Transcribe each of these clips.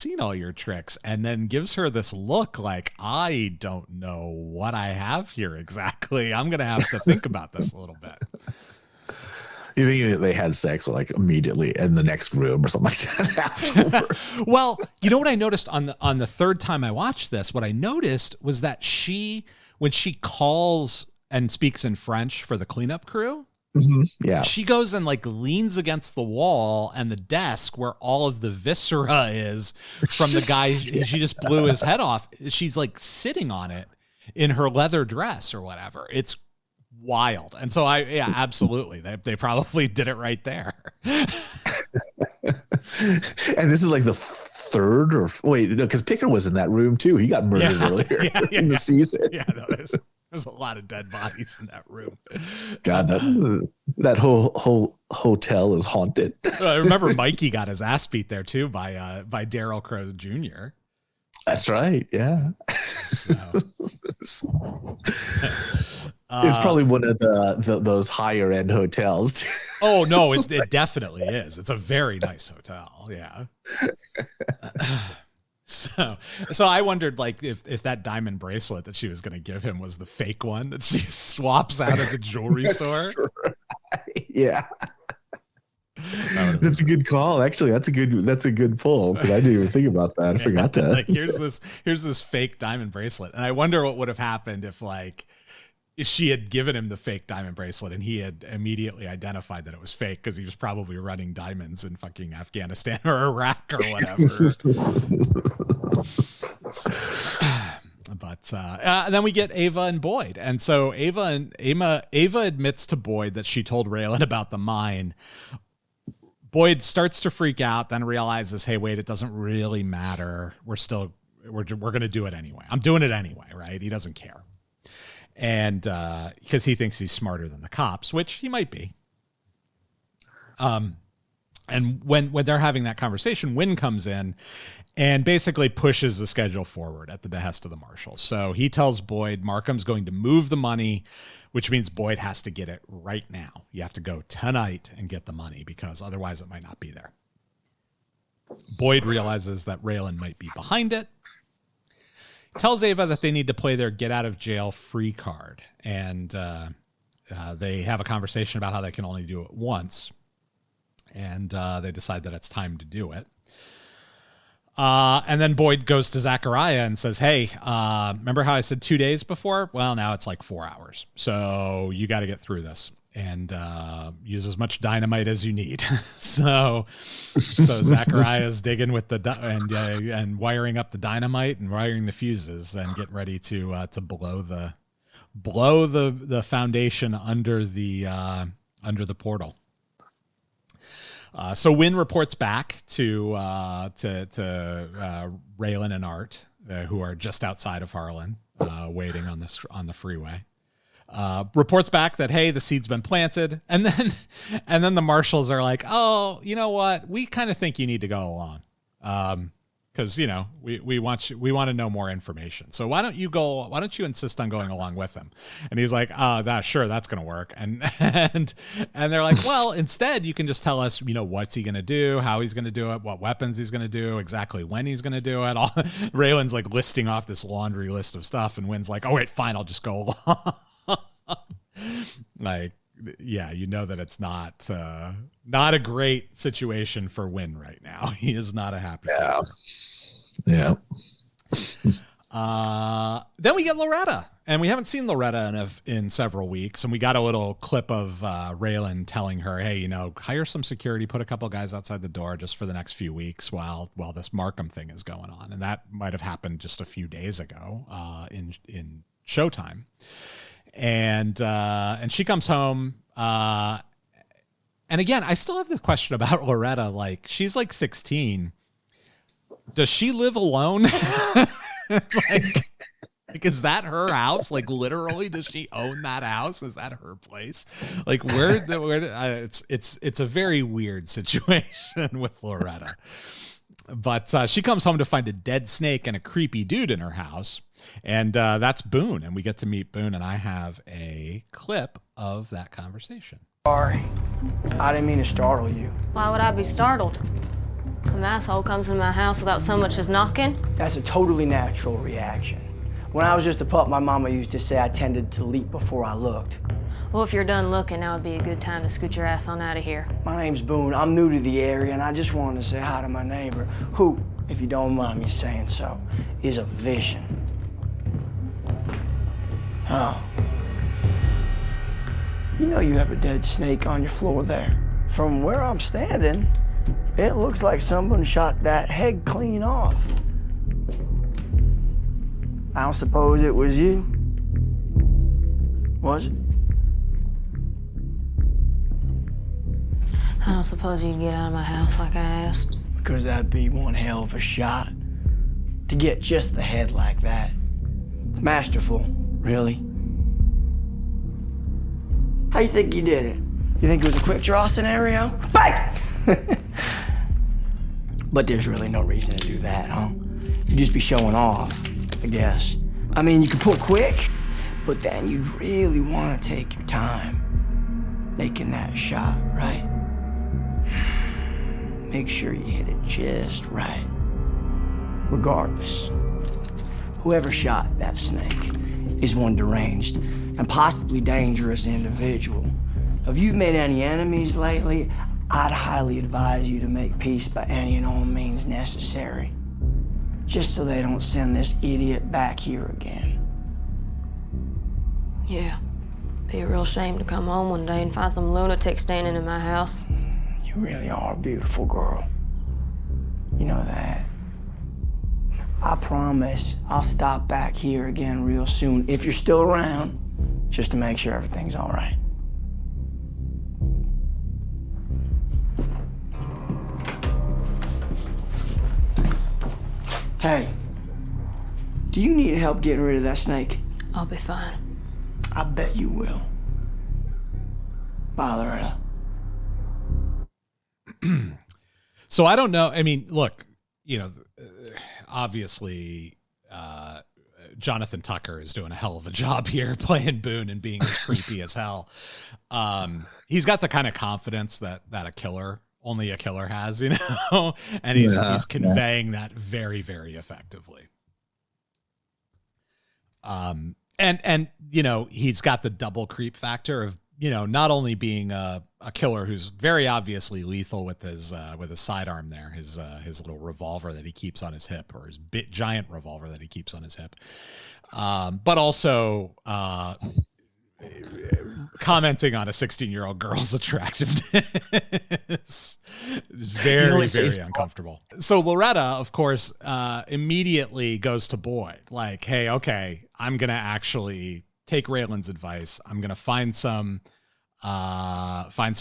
seen all your tricks, and then gives her this look like, I don't know what I have here exactly. I'm going to have to think about this a little bit. You think they had sex like immediately in the next room or something like that? Well, you know what I noticed on the third time I watched this, what I noticed was that when she calls and speaks in French for the cleanup crew, yeah, she goes and like leans against the wall and the desk where all of the viscera is from the guy. She just blew his head off. She's like sitting on it in her leather dress or whatever. It's wild. And so absolutely. They probably did it right there. And this is like the third or wait, no, because Picker was in that room too. He got murdered earlier in the season. Yeah, no, there's a lot of dead bodies in that room. God, that whole hotel is haunted. I remember Mikey got his ass beat there too by Daryl Crow Jr. That's right. Yeah. So. It's probably one of those higher end hotels. Oh no, it definitely is. It's a very nice hotel. Yeah. So I wondered like if that diamond bracelet that she was going to give him was the fake one that she swaps out at the jewelry store. Right. Yeah. That's a good call. Actually, that's a good pull because I didn't even think about that. I forgot that. Like here's this fake diamond bracelet, and I wonder what would have happened if she had given him the fake diamond bracelet and he had immediately identified that it was fake because he was probably running diamonds in fucking Afghanistan or Iraq or whatever. But then we get Ava and Boyd. And so Ava admits to Boyd that she told Raylan about the mine. Boyd starts to freak out, then realizes, hey, wait, it doesn't really matter. We're going to do it anyway. I'm doing it anyway, right? He doesn't care. And because he thinks he's smarter than the cops, which he might be. And when they're having that conversation, Wynn comes in and basically pushes the schedule forward at the behest of the marshals. So he tells Boyd Markham's going to move the money, which means Boyd has to get it right now. You have to go tonight and get the money because otherwise it might not be there. Boyd realizes that Raylan might be behind it. Tells Ava that they need to play their get out of jail free card. And they have a conversation about how they can only do it once. And they decide that it's time to do it. And then Boyd goes to Zachariah and says, hey, remember how I said 2 days before? Well, now it's like 4 hours. So you got to get through this and use as much dynamite as you need. so Zachariah's digging with and wiring up the dynamite and wiring the fuses and getting ready to blow the foundation under the portal. So Wynn reports back to Raylan and Art, who are just outside of Harlan, waiting on the freeway. Reports back that, hey, the seed's been planted, and then the marshals are like, oh, you know what? We kind of think you need to go along, because we want to know more information. So why don't you insist on going along with him? And he's like, sure, that's gonna work. And they're like, well, instead you can just tell us, what's he gonna do, how he's gonna do it, what weapons he's gonna do, exactly when he's gonna do it. Raylan's like listing off this laundry list of stuff, and Wynn's like, oh wait, fine, I'll just go along. Like, yeah, that it's not a great situation for Wynn right now. He is not a happy camper. Yeah. Then we get Loretta, and we haven't seen Loretta in several weeks, and we got a little clip of Raylan telling her, hey, hire some security, put a couple guys outside the door just for the next few weeks while this Markham thing is going on. And that might have happened just a few days ago in Showtime. And she comes home. And again, I still have this question about Loretta. Like, she's like 16. Does she live alone? like, is that her house? Like, literally, does she own that house? Is that her place? Like, where it's a very weird situation with Loretta. But she comes home to find a dead snake and a creepy dude in her house. And that's Boon. And we get to meet Boon. And I have a clip of that conversation. Sorry. I didn't mean to startle you. Why would I be startled? Some asshole comes in my house without so much as knocking? That's a totally natural reaction. When I was just a pup, my mama used to say I tended to leap before I looked. Well, if you're done looking, now would be a good time to scoot your ass on out of here. My name's Boon. I'm new to the area, and I just wanted to say hi to my neighbor, who, if you don't mind me saying so, is a vision. Oh. You know you have a dead snake on your floor there. From where I'm standing, it looks like someone shot that head clean off. I don't suppose it was you, was it? I don't suppose you'd get out of my house like I asked. Because that'd be one hell of a shot. To get just the head like that. It's masterful, really. How do you think you did it? You think it was a quick draw scenario? Bang! But there's really no reason to do that, huh? You'd just be showing off, I guess. I mean, you could pull quick, but then you'd really want to take your time making that shot, right? Make sure you hit it just right. Regardless, whoever shot that snake is one deranged and possibly dangerous individual. If you've made any enemies lately, I'd highly advise you to make peace by any and all means necessary, just so they don't send this idiot back here again. Yeah. Be a real shame to come home one day and find some lunatic standing in my house. You really are a beautiful girl. You know that. I promise I'll stop back here again real soon, if you're still around, just to make sure everything's all right. Hey, do you need help getting rid of that snake? I'll be fine. I bet you will. Bye, Loretta. So I don't know. I mean, look, obviously, Jonathan Tucker is doing a hell of a job here playing Boon and being as creepy as hell. He's got the kind of confidence that only a killer has, and he's conveying that very, very effectively. And he's got the double creep factor of, not only being a killer who's very obviously lethal with his sidearm there, his little revolver that he keeps on his hip, or his giant revolver that he keeps on his hip, but also commenting on a 16-year-old girl's attractiveness is very, very uncomfortable. So Loretta, of course, immediately goes to Boyd, like, hey, okay, I'm going to actually take Raylan's advice. I'm going to find some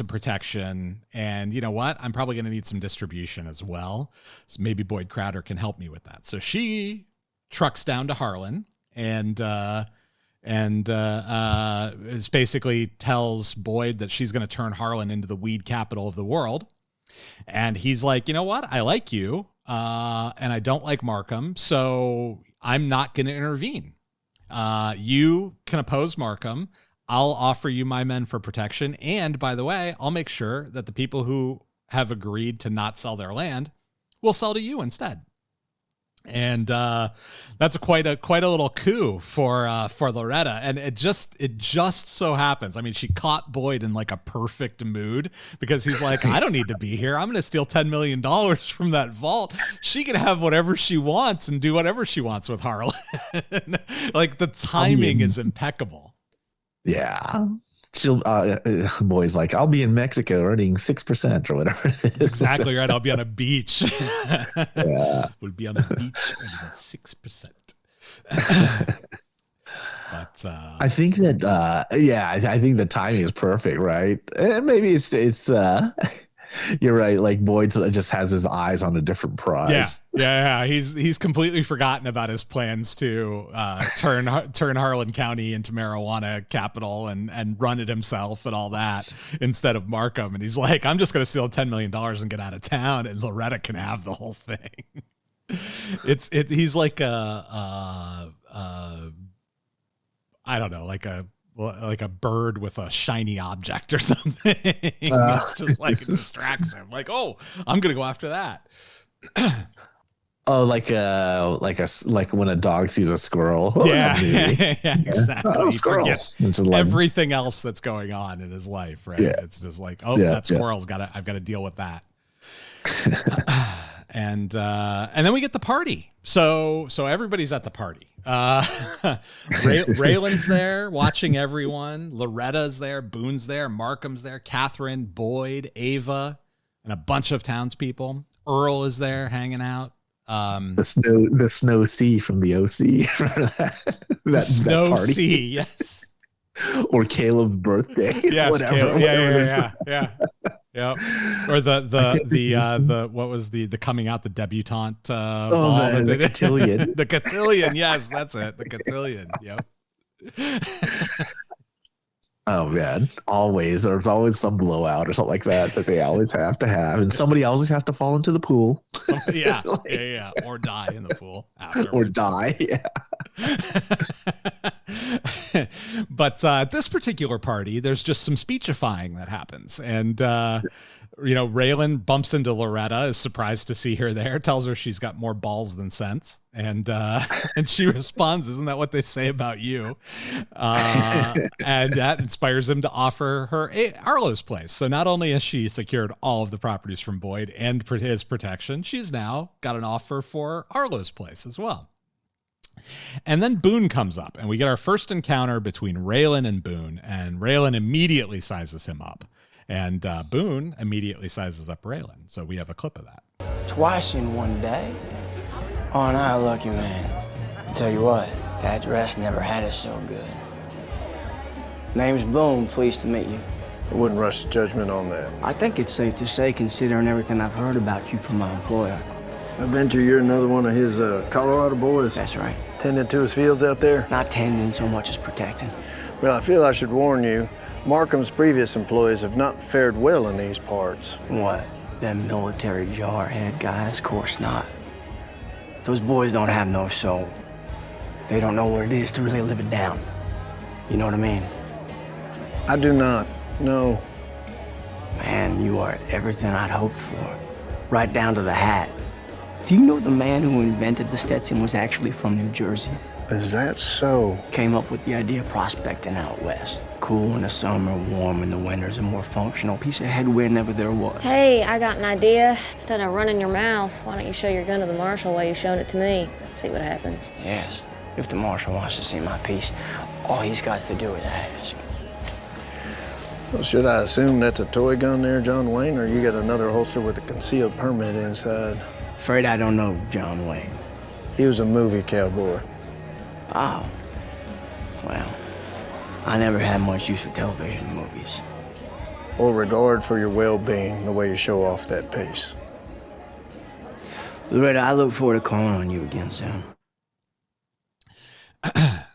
protection. And you know what? I'm probably going to need some distribution as well. So maybe Boyd Crowder can help me with that. So she trucks down to Harlan and basically tells Boyd that she's going to turn Harlan into the weed capital of the world. And he's like, you know what? I like you. And I don't like Markham. So I'm not going to intervene. You can oppose Markham. I'll offer you my men for protection. And by the way, I'll make sure that the people who have agreed to not sell their land will sell to you instead. And that's quite a little coup for Loretta. And it just so happens. I mean, she caught Boyd in like a perfect mood because he's like, I don't need to be here. I'm going to steal $10 million from that vault. She can have whatever she wants and do whatever she wants with Harlan. Like the timing is impeccable. Yeah. She'll Boyd's like, I'll be in Mexico earning 6% or whatever it is. That's exactly right. I'll be on a beach. Yeah. We'll be on a beach earning 6%. But I think that I think the timing is perfect, right? And maybe it's you're right. Like Boyd just has his eyes on a different prize. Yeah. He's completely forgotten about his plans to turn Harlan County into marijuana capital and run it himself and all that instead of Markham. And he's like, I'm just going to steal $10 million and get out of town, and Loretta can have the whole thing. He's like I don't know, like a bird with a shiny object or something. It's just like, it distracts him. Like, oh, I'm going to go after that. Oh, like when a dog sees a squirrel. Yeah, yeah, exactly. Oh, He squirrels. forgets everything else that's going on in his life, right? Yeah. It's just like, oh, Yeah, that squirrel's I've got to deal with that. And then we get the party. So everybody's at the party. Raylan's there watching everyone. Loretta's there. Boon's there. Markham's there. Catherine, Boyd, Ava, and a bunch of townspeople. Earl is there hanging out. The snow sea from the OC. The snow sea, yes. Or Caleb's birthday. Yes, whatever. Caleb. Yeah. Or the what was the coming out, the debutante ball the cotillion. The cotillion, yes, that's it. The cotillion. Yep. Oh man, there's always some blowout or something like that they always have to have, and somebody always has to fall into the pool. Yeah, yeah, or die in the pool afterwards. Or die, yeah. But at this particular party, there's just some speechifying that happens, and Raylan bumps into Loretta, is surprised to see her there, tells her she's got more balls than sense, and she responds, "Isn't that what they say about you?" And that inspires him to offer her Arlo's place. So not only has she secured all of the properties from Boyd and his protection, she's now got an offer for Arlo's place as well. And then Boon comes up, and we get our first encounter between Raylan and Boon, and Raylan immediately sizes him up. And Boon immediately sizes up Raylan. So we have a clip of that. Twice in one day? Oh, now lucky man. I tell you what, that dress never had us so good. Name's Boon, pleased to meet you. I wouldn't rush to judgment on that. I think it's safe to say, considering everything I've heard about you from my employer. I venture you're another one of his Colorado boys. That's right. Tending to his fields out there? Not tending so much as protecting. Well, I feel I should warn you. Markham's previous employees have not fared well in these parts. What? Them military jarhead guys? Of course not. Those boys don't have no soul. They don't know what it is to really live it down. You know what I mean? I do not. No. Man, you are everything I'd hoped for. Right down to the hat. Do you know the man who invented the Stetson was actually from New Jersey? Is that so? Came up with the idea of prospecting out west. Cool in the summer, warm in the winters, a more functional piece of headwear whenever there was. Hey, I got an idea. Instead of running your mouth, why don't you show your gun to the marshal while you've shown it to me? See what happens. Yes. If the marshal wants to see my piece, all he's got to do is ask. Well, should I assume that's a toy gun there, John Wayne, or you got another holster with a concealed permit inside? Afraid I don't know John Wayne. He was a movie cowboy. Oh. Well, I never had much use for television movies. Or regard for your well-being, the way you show off that piece. Loretta, I look forward to calling on you again soon.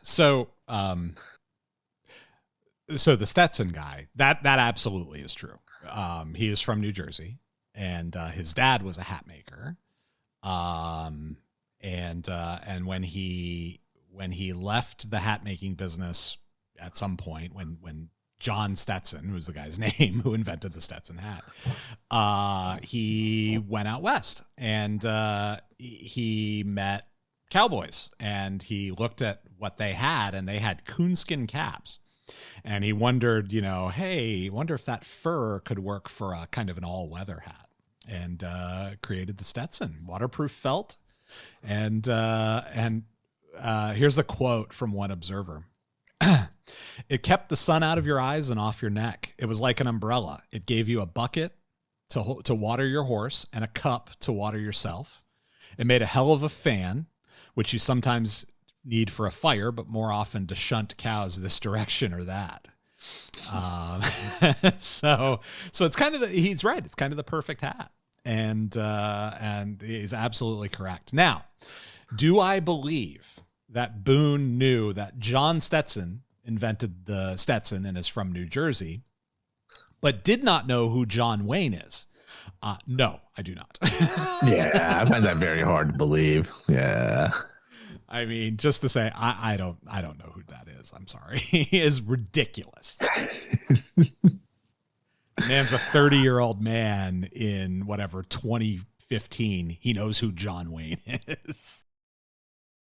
So the Stetson guy, that absolutely is true. He is from New Jersey, and his dad was a hat maker. And when he left the hat making business at some point, when John Stetson, who's the guy's name who invented the Stetson hat, he went out west, and he met cowboys, and he looked at what they had, and they had coonskin caps. And he wondered, hey, wonder if that fur could work for a kind of an all-weather hat, and created the Stetson, waterproof felt. And here's a quote from one observer. It kept the sun out of your eyes and off your neck. It was like an umbrella. It gave you a bucket to water your horse and a cup to water yourself. It made a hell of a fan, which you sometimes need for a fire, but more often to shunt cows this direction or that. So it's kind of he's right. It's kind of the perfect hat, and he's absolutely correct. Now, do I believe that Boon knew that John Stetson invented the Stetson and is from New Jersey, but did not know who John Wayne is? No, I do not. Yeah, I find that very hard to believe. Yeah. I mean, just to say, I don't know who that is. I'm sorry. He is ridiculous. Man's a 30-year-old man in whatever 20 15, he knows who John Wayne is.